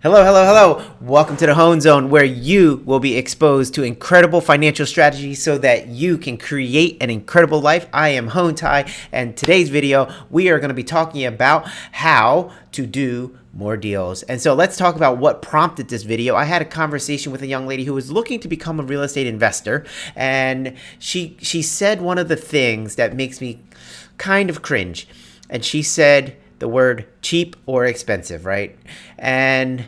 Hello, hello, hello. Welcome to the Hone Zone, where you will be exposed to incredible financial strategies so that you can create an incredible life. I am Hone Tai, and today's video, we are going to be talking about how to do more deals. And so let's talk about what prompted this video. I had a conversation with a young lady who was looking to become a real estate investor, and she said one of the things that makes me kind of cringe. And she said the word cheap or expensive, right? And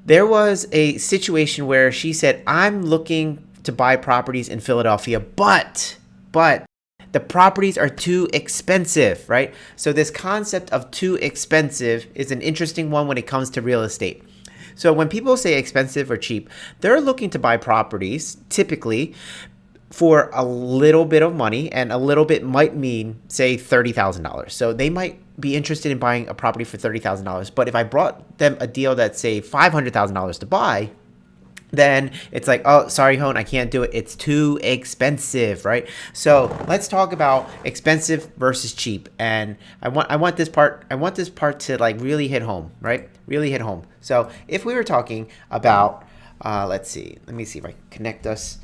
there was a situation where she said, I'm looking to buy properties in Philadelphia, but the properties are too expensive, right? So this concept of too expensive is an interesting one when it comes to real estate. So when people say expensive or cheap, they're looking to buy properties typically for a little bit of money, and a little bit might mean, say, $30,000. So they might be interested in buying a property for $30,000. But if I brought them a deal that's, say, $500,000 to buy, then it's like, oh, sorry, Hone, I can't do it. It's too expensive, right? So let's talk about expensive versus cheap. And I want this part to like really hit home, right? Really hit home. So if we were talking about, let me see if I can connect us.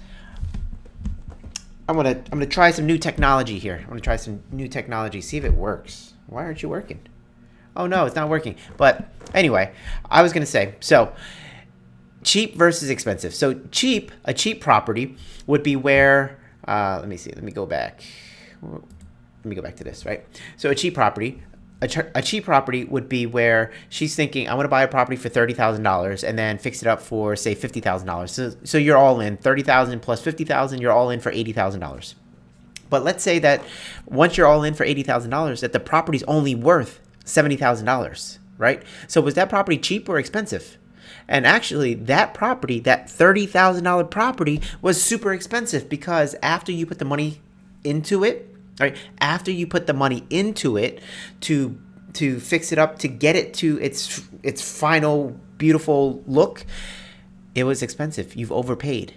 I'm gonna try some new technology here. I'm gonna try some new technology, see if it works. Why aren't you working? Oh no, it's not working. But anyway, I was gonna say, so cheap versus expensive. So a cheap property would be where, let me see, let me go back to this, right? So a cheap property would be where she's thinking, I want to buy a property for $30,000 and then fix it up for, say, $50,000. So you're all in $30,000 plus $50,000. You're all in for $80,000. But let's say that once you're all in for $80,000, that the property's only worth $70,000, right? So was that property cheap or expensive? And actually, that property, that $30,000 property, was super expensive because after you put the money into it, right? After you put the money into it to fix it up, to get it to its final beautiful look, it was expensive. You've overpaid.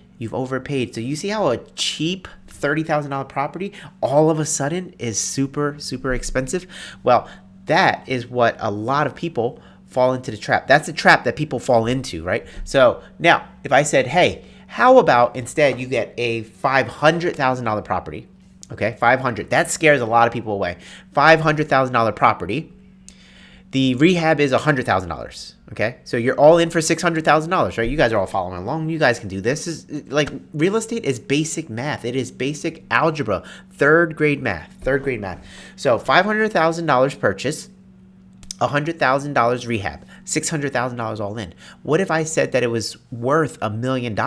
So you see how a cheap $30,000 property all of a sudden is super, super expensive? Well, that is what a lot of people fall into the trap. That's a trap that people fall into, right? So now, if I said, hey, how about instead you get a $500,000 property? Okay, 500. That scares a lot of people away. $500,000 property. The rehab is $100,000. Okay, so you're all in for $600,000, right? You guys are all following along. You guys can do this. Is like real estate is basic math. It is basic algebra, third grade math. So $500,000 purchase, $100,000 rehab, $600,000 all in. What if I said that it was worth $1 million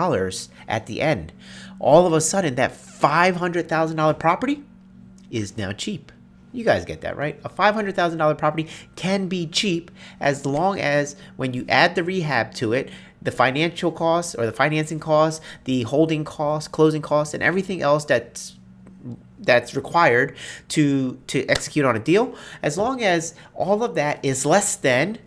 at the end? All of a sudden, that $500,000 property is now cheap. You guys get that, right? A $500,000 property can be cheap as long as when you add the rehab to it, the financial costs or the financing costs, the holding costs, closing costs, and everything else that's required to execute on a deal, as long as all of that is less than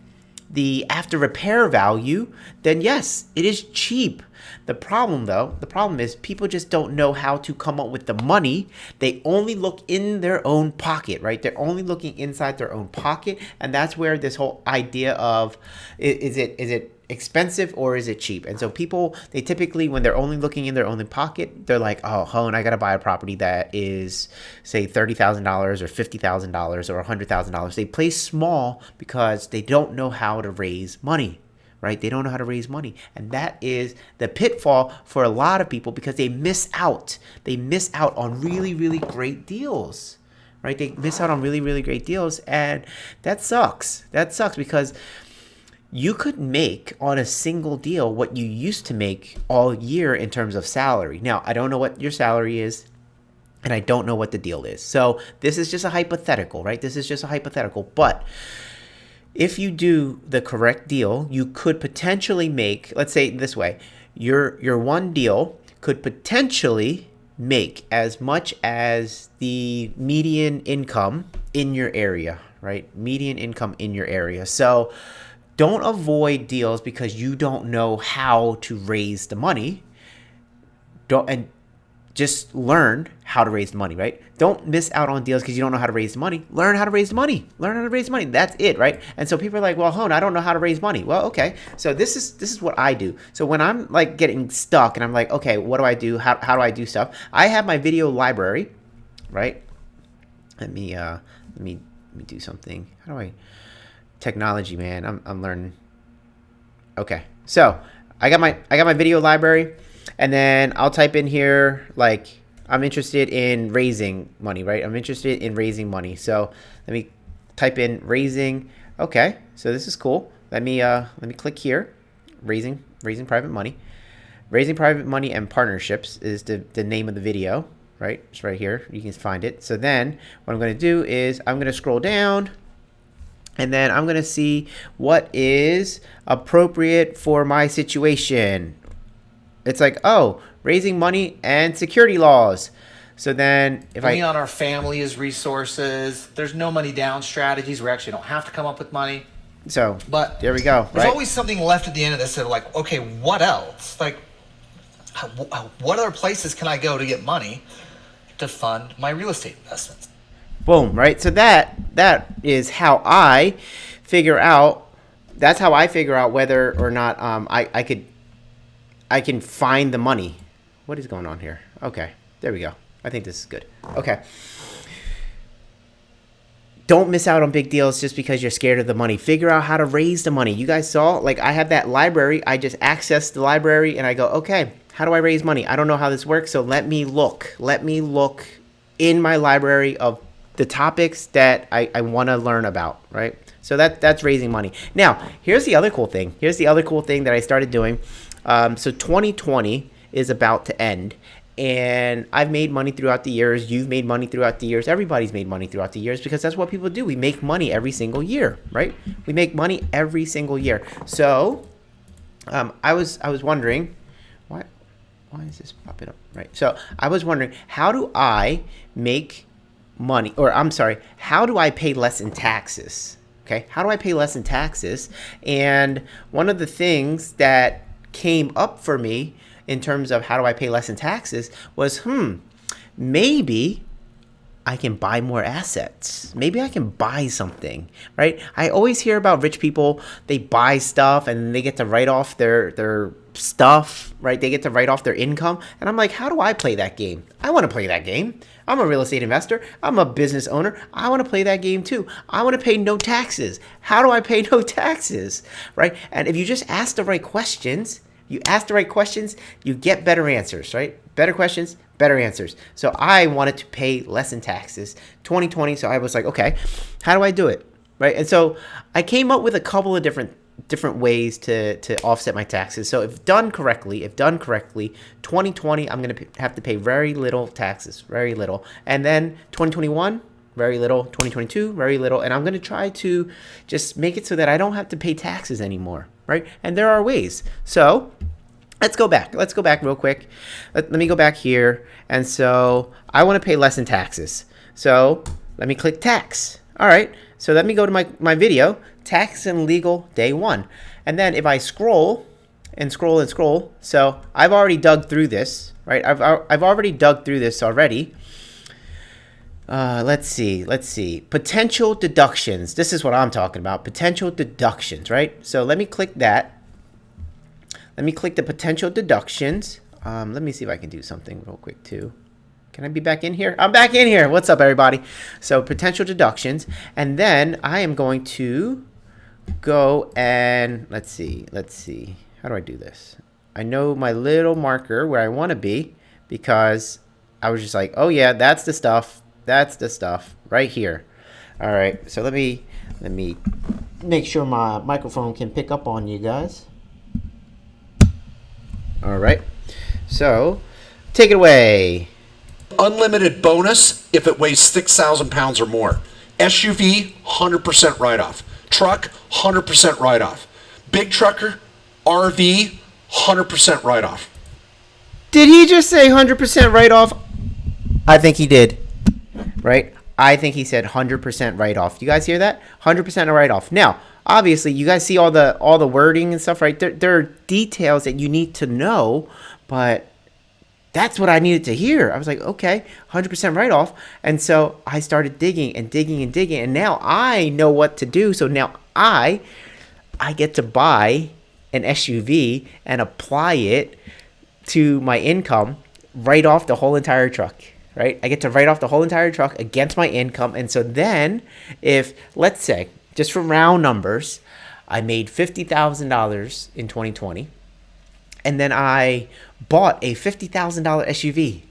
the after repair value, then yes, it is cheap. The problem is people just don't know how to come up with the money. They only look in their own pocket, right? They're only looking inside their own pocket, and that's where this whole idea of is it expensive or is it cheap? And so people, they typically, when they're only looking in their own pocket, they're like, oh, Hone, I gotta buy a property that is, say, $30,000 or $50,000 or $100,000. They play small because they don't know how to raise money, right? They don't know how to raise money. And that is the pitfall for a lot of people because they miss out. They miss out on really, really great deals, right? They miss out on really, really great deals. And that sucks. That sucks because you could make on a single deal what you used to make all year in terms of salary. Now, I don't know what your salary is, and I don't know what the deal is. So this is just a hypothetical, right? This is just a hypothetical. But if you do the correct deal, you could potentially make, let's say it this way, your one deal could potentially make as much as the median income in your area, right? Median income in your area. So don't avoid deals because you don't know how to raise the money. just learn how to raise the money, right? Don't miss out on deals because you don't know how to raise the money. Learn how to raise the money. Learn how to raise money. That's it, right? And so people are like, well, Hone, I don't know how to raise money. Well, okay. So this is what I do. So when I'm like getting stuck and I'm like, okay, what do I do? How do I do stuff? I have my video library, right? Let me do something. How do I? Technology, man. I'm learning. Okay. So I got my video library. And then I'll type in here, like, I'm interested in raising money, right? I'm interested in raising money. So let me type in raising. Okay, so this is cool. Let me click here. Raising private money. Raising private money and partnerships is the name of the video, right? It's right here. You can find it. So then what I'm going to do is I'm going to scroll down. And then I'm going to see what is appropriate for my situation. It's like, oh, raising money and security laws. So then if money on our family is resources. There's no money down strategies. We actually don't have to come up with money. So but there we go. There's always something left at the end of this. Of like, okay, what else? Like, what other places can I go to get money to fund my real estate investments? Boom, right? So that is how I figure out. That's how I figure out whether or not I can find the money. What is going on here? Okay, there we go. I think this is good. Okay. Don't miss out on big deals just because you're scared of the money. Figure out how to raise the money. You guys saw, like, I have that library. I just access the library and I go, okay, how do I raise money? I don't know how this works, so let me look. Let me look in my library of the topics that I want to learn about, right? So that's raising money. Now, here's the other cool thing. Here's the other cool thing that I started doing. So 2020 is about to end, and I've made money throughout the years. You've made money throughout the years. Everybody's made money throughout the years because that's what people do. We make money every single year, right? We make money every single year. So I was wondering, why is this popping up? Right. So I was wondering, how do I make money, or I'm sorry, how do I pay less in taxes? Okay, how do I pay less in taxes? And one of the things that came up for me in terms of how do I pay less in taxes was, maybe I can buy more assets. Maybe I can buy something, right? I always hear about rich people, they buy stuff and they get to write off their stuff, right? They get to write off their income. And I'm like, how do I play that game? I want to play that game. I'm a real estate investor. I'm a business owner. I want to play that game too. I want to pay no taxes. How do I pay no taxes, right? And if you just ask the right questions, you get better answers, right? Better questions, better answers. So I wanted to pay less in taxes 2020. So I was like, okay, how do I do it, right? And so I came up with a couple of different ways to offset my taxes. So if done correctly, 2020, I'm going to have to pay very little taxes, very little. And then 2021, very little. 2022, very little. And I'm going to try to just make it so that I don't have to pay taxes anymore, right? And there are ways. So let's go back real quick. Let me go back here. And so I want to pay less in taxes. So let me click tax. All right. So let me go to my video, tax and legal day 1. And then if I scroll and scroll and scroll, so I've already dug through this, right? I've already dug through this already. Let's see. Potential deductions. This is what I'm talking about. Potential deductions, right? So let me click that. Let me click the potential deductions. Let me see if I can do something real quick too. Can I be back in here? I'm back in here. What's up, everybody? So potential deductions. And then I am going to go and let's see. How do I do this? I know my little marker where I want to be because I was just like, oh yeah, that's the stuff. That's the stuff right here. All right. So let me make sure my microphone can pick up on you guys. All right. So take it away. Unlimited bonus if it weighs 6,000 pounds or more. SUV, 100% write-off. Truck, 100% write-off. Big trucker, RV, 100% write-off. Did he just say 100% write-off? I think he did. Right? I think he said 100% write-off. You guys hear that? 100% write-off. Now, obviously, you guys see all the wording and stuff, right? There are details that you need to know, but That's what I needed to hear. I was like, okay, 100% write off. And so I started digging and digging and digging. And now I know what to do. So now I get to buy an SUV and apply it to my income, write off the whole entire truck, right? I get to write off the whole entire truck against my income. And so then if, let's say, just for round numbers, I made $50,000 in 2020, and then I bought a $50,000 SUV.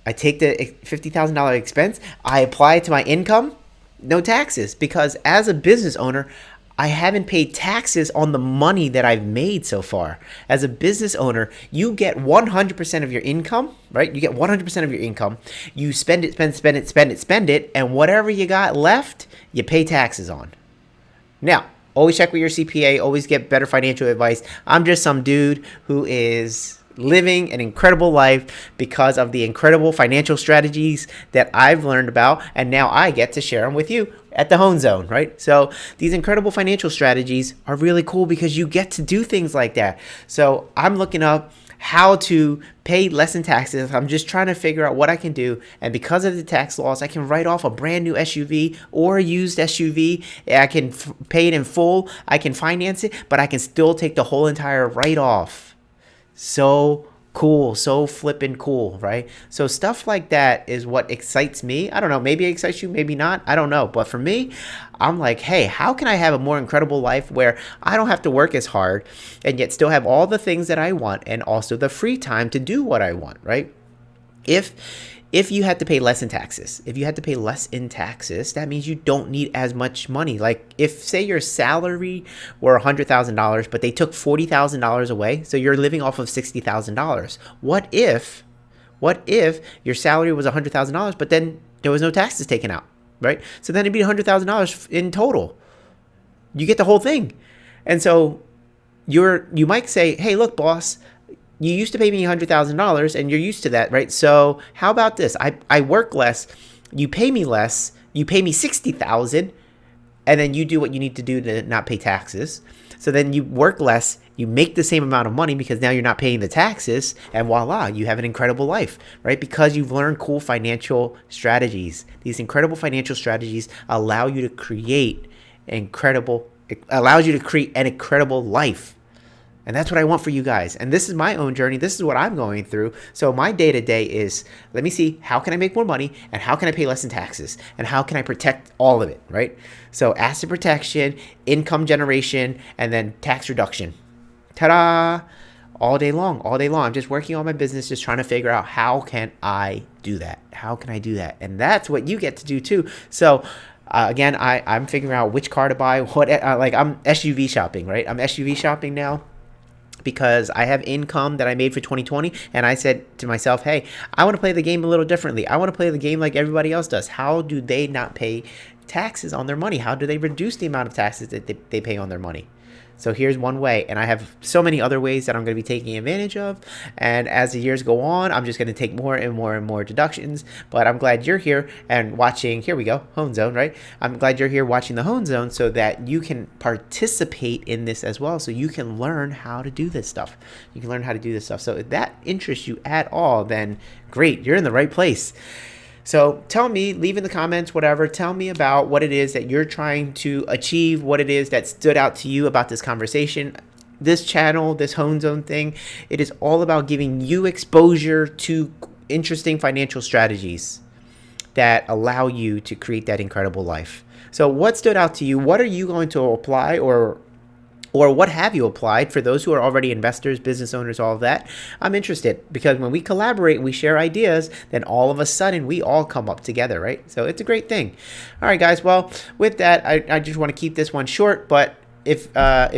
I take the $50,000 expense, I apply it to my income, no taxes, because as a business owner, I haven't paid taxes on the money that I've made so far. As a business owner, you get 100% of your income, right? You get 100% of your income. You spend it, spend it, and whatever you got left, you pay taxes on. Now, always check with your CPA, always get better financial advice. I'm just some dude who is living an incredible life because of the incredible financial strategies that I've learned about, and now I get to share them with you at the Hone Zone, right? So these incredible financial strategies are really cool because you get to do things like that. So I'm looking up how to pay less in taxes. I'm just trying to figure out what I can do. And because of the tax laws, I can write off a brand new SUV or a used SUV. I can pay it in full. I can finance it, but I can still take the whole entire write off. So cool, so flippin' cool, right? So stuff like that is what excites me. I don't know, maybe it excites you, maybe not, I don't know. But for me, I'm like, hey, how can I have a more incredible life where I don't have to work as hard and yet still have all the things that I want and also the free time to do what I want, right? If you had to pay less in taxes, that means you don't need as much money. Like if, say, your salary were $100,000, but they took $40,000 away, so you're living off of $60,000. What if your salary was $100,000, but then there was no taxes taken out, right? So then it'd be $100,000 in total. You get the whole thing. And so you might say, hey, look, boss, you used to pay me $100,000 and you're used to that, right? So how about this? I work less, you pay me less, you pay me $60,000, and then you do what you need to do to not pay taxes. So then you work less, you make the same amount of money because now you're not paying the taxes, and voila, you have an incredible life, right? Because you've learned cool financial strategies. These incredible financial strategies allow you to create an incredible life. And that's what I want for you guys. And this is my own journey. This is what I'm going through. So my day-to-day is, let me see, how can I make more money? And how can I pay less in taxes? And how can I protect all of it, right? So asset protection, income generation, and then tax reduction. Ta-da! All day long. I'm just working on my business, just trying to figure out how can I do that? And that's what you get to do too. So again, I'm figuring out which car to buy. I'm SUV shopping, right? I'm SUV shopping now, because I have income that I made for 2020, and I said to myself, hey, I want to play the game a little differently. I want to play the game like everybody else does. How do they not pay taxes on their money? How do they reduce the amount of taxes that they pay on their money? So here's one way, and I have so many other ways that I'm going to be taking advantage of, and as the years go on, I'm just going to take more and more and more deductions. But I'm glad you're here and watching. Here we go, Hone Zone, right? I'm glad you're here watching the Hone Zone so that you can participate in this as well, so you can learn how to do this stuff. So if that interests you at all, then great, you're in the right place. So tell me, leave in the comments, whatever. Tell me about what it is that you're trying to achieve, what it is that stood out to you about this conversation. This channel, this Hone Zone thing, it is all about giving you exposure to interesting financial strategies that allow you to create that incredible life. So what stood out to you? What are you going to apply, or what have you applied for those who are already investors, business owners, all of that? I'm interested, because when we collaborate, we share ideas, then all of a sudden we all come up together, right? So it's a great thing. All right, guys. Well, with that, I just want to keep this one short, but if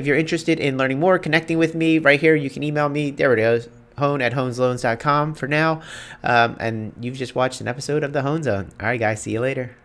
you're interested in learning more, connecting with me right here, you can email me. There it is, hone@honesloans.com for now. And you've just watched an episode of the Hone Zone. All right, guys. See you later.